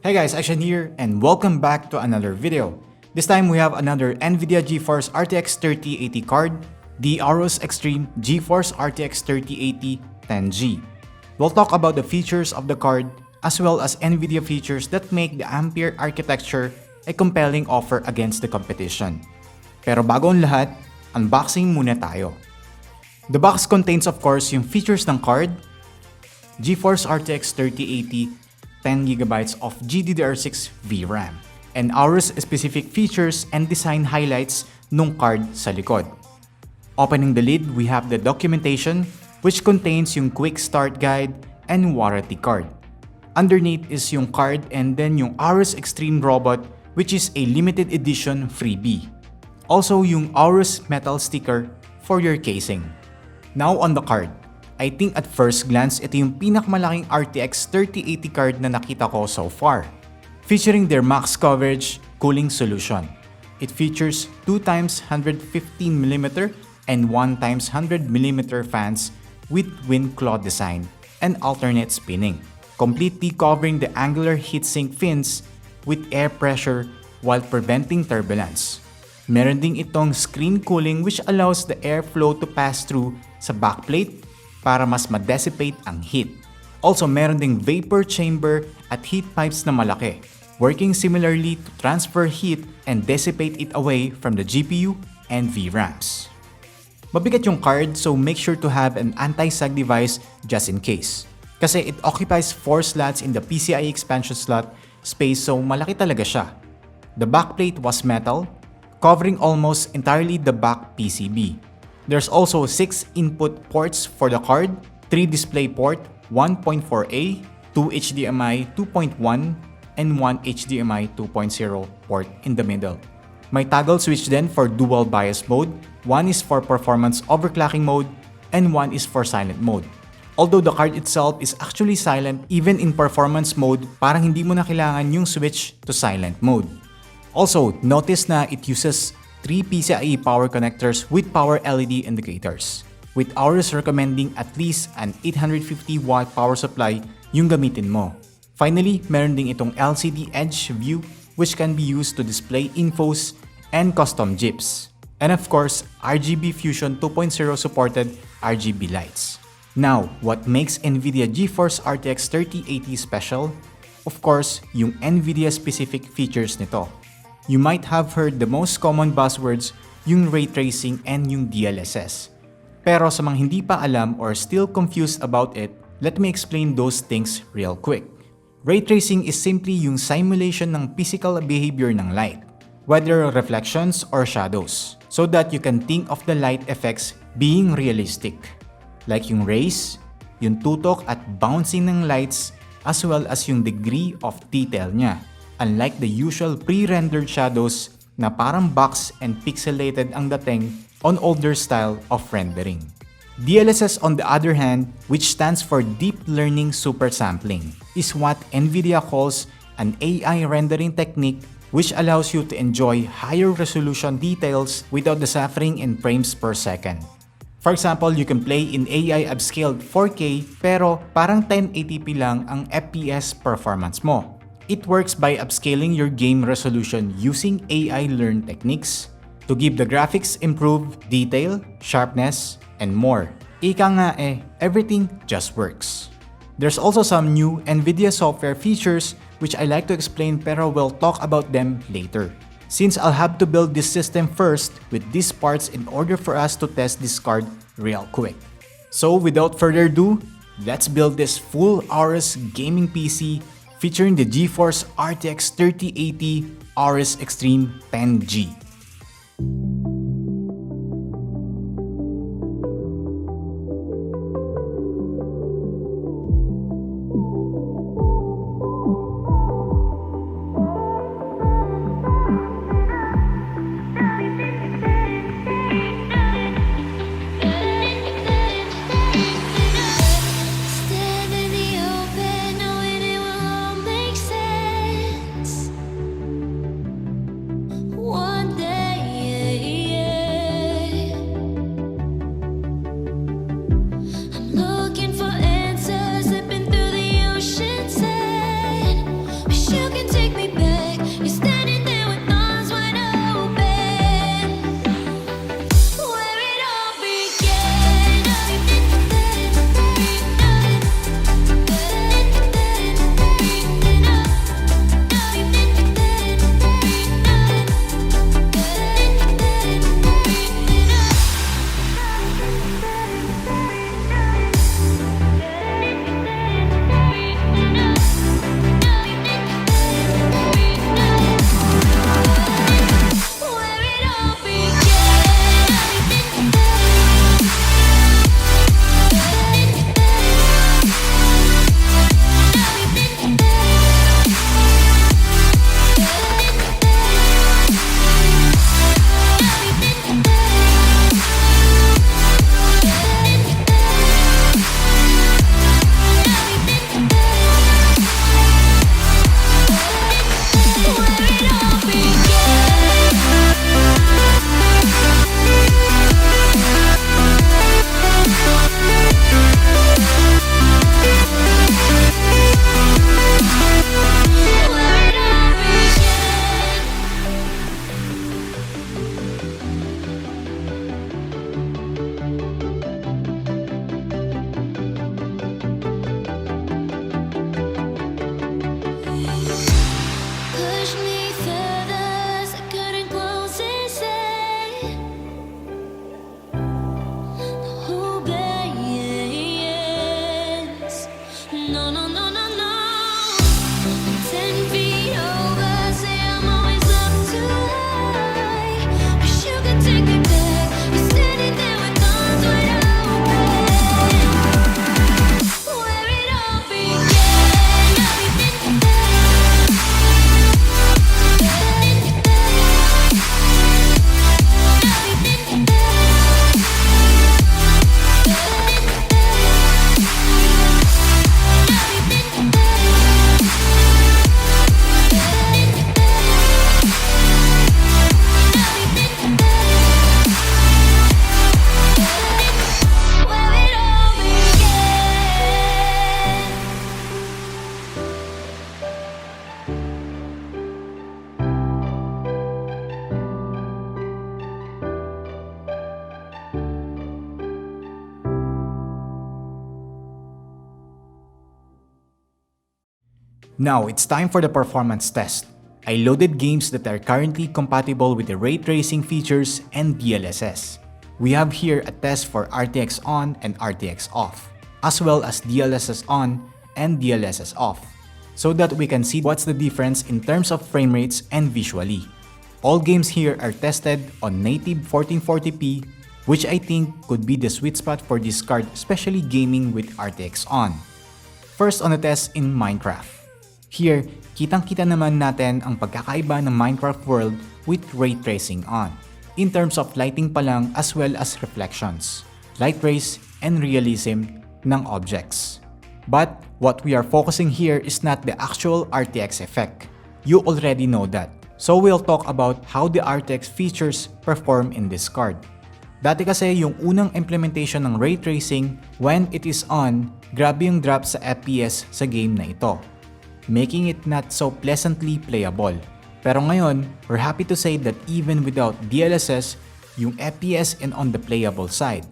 Hey guys, Xtian here and welcome back to another video. This time we have another NVIDIA GeForce RTX 3080 card, the AORUS Xtreme GeForce RTX 3080 10G. We'll talk about the features of the card as well as NVIDIA features that make the Ampere architecture a compelling offer against the competition. Pero bago ang lahat, unboxing muna tayo. The box contains of course yung features ng card, GeForce RTX 3080 10GB of GDDR6 VRAM, and AORUS specific features and design highlights nung card sa likod. Opening the lid, we have the documentation which contains yung quick start guide and warranty card. Underneath is yung card and then yung AORUS Xtreme robot which is a limited edition freebie. Also yung AORUS metal sticker for your casing. Now on the card. I think at first glance, ito yung pinakamalaking RTX 3080 card na nakita ko so far. Featuring their max coverage cooling solution. It features 2x 115mm and 1x 100mm fans with wind claw design and alternate spinning, completely covering the angular heatsink fins with air pressure while preventing turbulence. Meron ding itong screen cooling which allows the airflow to pass through sa backplate para mas ma-dissipate ang heat. Also, meron ding vapor chamber at heat pipes na malaki, working similarly to transfer heat and dissipate it away from the GPU and VRAMs. Mabigat yung card, so make sure to have an anti-sag device just in case. Kasi it occupies 4 slots in the PCIe expansion slot space, so malaki talaga siya. The backplate was metal, covering almost entirely the back PCB. There's also 6 input ports for the card, 3 display port, 1.4A, 2 HDMI 2.1, and 1 HDMI 2.0 port in the middle. May toggle switch then for dual bias mode, one is for performance overclocking mode, and one is for silent mode. Although the card itself is actually silent even in performance mode, parang hindi mo na kailangan yung switch to silent mode. Also, notice na it uses 3 PCIe power connectors with power LED indicators, with AORUS recommending at least an 850-watt power supply yung gamitin mo. Finally, meron ding itong LCD Edge view which can be used to display infos and custom GIFs. And of course, RGB Fusion 2.0 supported RGB lights. Now, what makes NVIDIA GeForce RTX 3080 special? Of course, yung NVIDIA specific features nito. You might have heard the most common buzzwords, yung ray tracing and yung DLSS. Pero sa mga hindi pa alam or still confused about it, let me explain those things real quick. Ray tracing is simply yung simulation ng physical behavior ng light, whether reflections or shadows, so that you can think of the light effects being realistic. Like yung rays, yung tutok at bouncing ng lights, as well as yung degree of detail niya. Unlike the usual pre-rendered shadows na parang box and pixelated ang dating on older style of rendering. DLSS on the other hand, which stands for Deep Learning Super Sampling, is what NVIDIA calls an AI rendering technique which allows you to enjoy higher resolution details without the suffering in frames per second. For example, you can play in AI upscaled 4K pero parang 1080p lang ang FPS performance mo. It works by upscaling your game resolution using AI learned techniques to give the graphics improved detail, sharpness, and more. Ika nga everything just works. There's also some new NVIDIA software features which I like to explain pero we'll talk about them later. Since I'll have to build this system first with these parts in order for us to test this card real quick. So without further ado, let's build this full AORUS Gaming PC featuring the GeForce RTX 3080 AORUS Xtreme 10G. One day Now, it's time for the performance test. I loaded games that are currently compatible with the ray tracing features and DLSS. We have here a test for RTX on and RTX off, as well as DLSS on and DLSS off, so that we can see what's the difference in terms of frame rates and visually. All games here are tested on native 1440p, which I think could be the sweet spot for this card, especially gaming with RTX on. First on the test in Minecraft. Here, kitang-kita naman natin ang pagkakaiba ng Minecraft world with ray tracing on, in terms of lighting pa lang as well as reflections, light rays, and realism ng objects. But what we are focusing here is not the actual RTX effect. You already know that. So we'll talk about how the RTX features perform in this card. Dati kasi yung unang implementation ng ray tracing, when it is on, grabe yung drop sa FPS sa game na ito, making it not so pleasantly playable. Pero ngayon, we're happy to say that even without DLSS, yung FPS and on the playable side.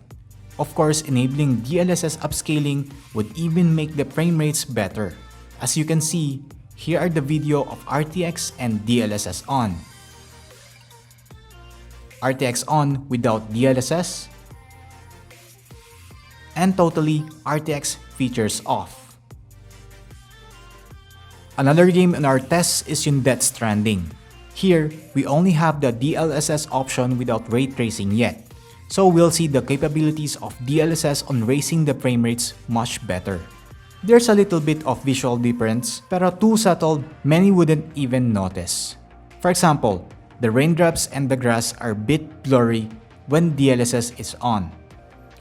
Of course, enabling DLSS upscaling would even make the frame rates better. As you can see, here are the video of RTX and DLSS on. RTX on without DLSS, and totally RTX features off. Another game in our test is yung Stranding. Here, we only have the DLSS option without ray tracing yet, so we'll see the capabilities of DLSS on raising the frame rates much better. There's a little bit of visual difference, pero too subtle many wouldn't even notice. For example, the raindrops and the grass are a bit blurry when DLSS is on.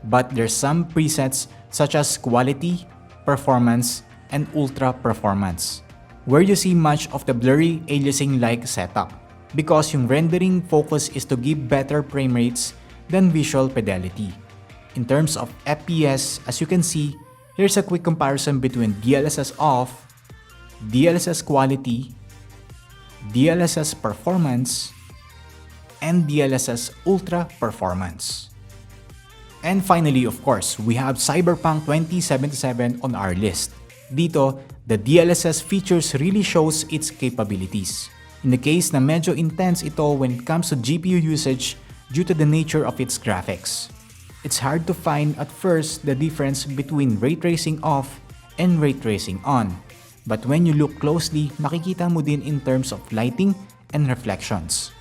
But there's some presets such as quality, performance, and ultra performance, where you see much of the blurry aliasing-like setup, because yung rendering focus is to give better frame rates than visual fidelity. In terms of FPS, as you can see, here's a quick comparison between DLSS off, DLSS quality, DLSS performance, and DLSS ultra performance. And finally, of course, we have Cyberpunk 2077 on our list. Dito, the DLSS features really shows its capabilities. In the case na medyo intense ito when it comes to GPU usage due to the nature of its graphics. It's hard to find at first the difference between ray tracing off and ray tracing on. But when you look closely, makikita mo din in terms of lighting and reflections.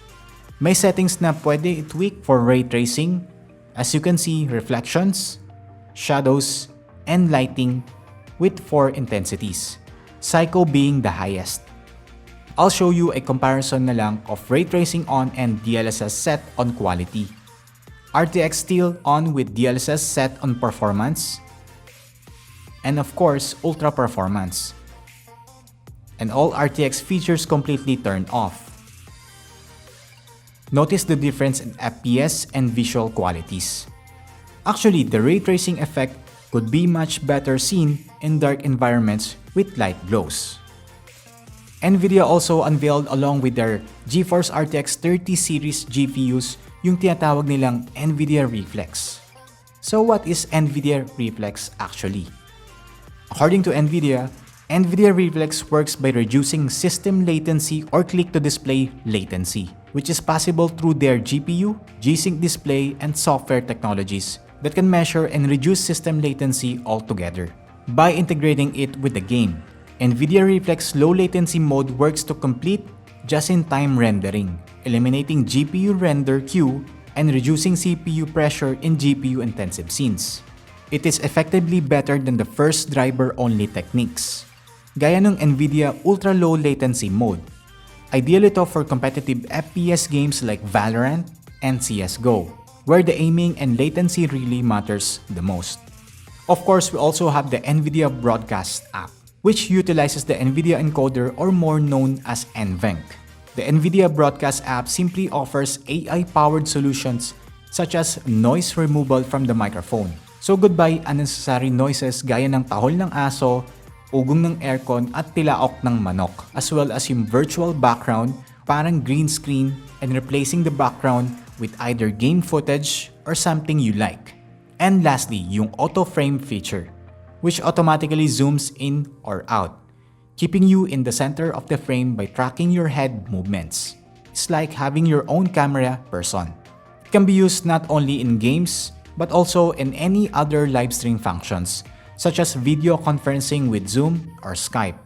May settings na pwede i-tweak for ray tracing. As you can see, reflections, shadows, and lighting with 4 intensities, Psycho being the highest. I'll show you a comparison na lang of ray tracing on and DLSS set on quality. RTX still on with DLSS set on performance, and of course, ultra performance. And all RTX features completely turned off. Notice the difference in FPS and visual qualities. Actually, the ray tracing effect could be much better seen in dark environments with light glows. Nvidia also unveiled along with their GeForce RTX 30 series GPUs yung tinatawag nilang Nvidia Reflex. So what is Nvidia Reflex actually? According to Nvidia Reflex works by reducing system latency or click-to-display latency, which is possible through their GPU, G-Sync display, and software technologies that can measure and reduce system latency altogether. By integrating it with the game, Nvidia Reflex low latency mode works to complete just-in-time rendering, eliminating GPU render queue and reducing CPU pressure in GPU-intensive scenes. It is effectively better than the first driver-only techniques, gaya ng Nvidia Ultra Low Latency Mode. Ideal ito for competitive FPS games like Valorant and CSGO, where the aiming and latency really matters the most. Of course, we also have the Nvidia Broadcast app, which utilizes the Nvidia encoder, or more known as Nvenc. The Nvidia Broadcast app simply offers AI-powered solutions such as noise removal from the microphone. So goodbye unnecessary noises gaya ng tahol ng aso, ugong ng aircon at tilaok ng manok, as well as yung virtual background, parang green screen, and replacing the background with either game footage or something you like. And lastly, yung auto frame feature, which automatically zooms in or out, keeping you in the center of the frame by tracking your head movements. It's like having your own camera person. It can be used not only in games, but also in any other live stream functions, such as video conferencing with Zoom or Skype.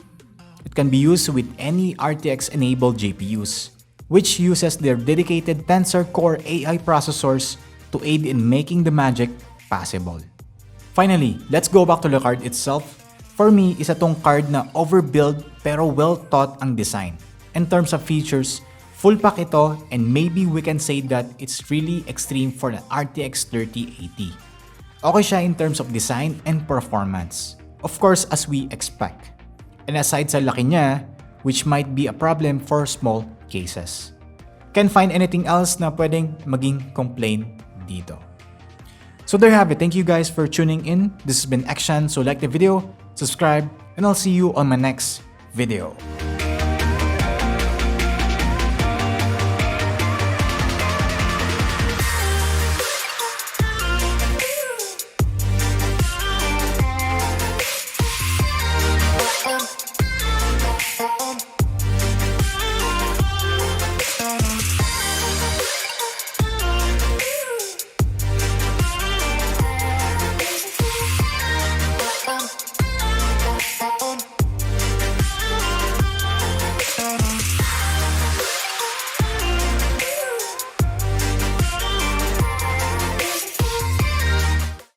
It can be used with any RTX-enabled GPUs, which uses their dedicated Tensor Core AI processors to aid in making the magic possible. Finally, let's go back to the card itself. For me, isa tong card na overbuild pero well thought ang design. In terms of features, full pack ito, and maybe we can say that it's really extreme for the RTX 3080. Okay siya in terms of design and performance. Of course, as we expect. And aside sa laki niya, which might be a problem for small cases. Can't find anything else na pwedeng maging complaint dito. So there you have it. Thank you guys for tuning in. This has been Xtian. So like the video, subscribe, and I'll see you on my next video.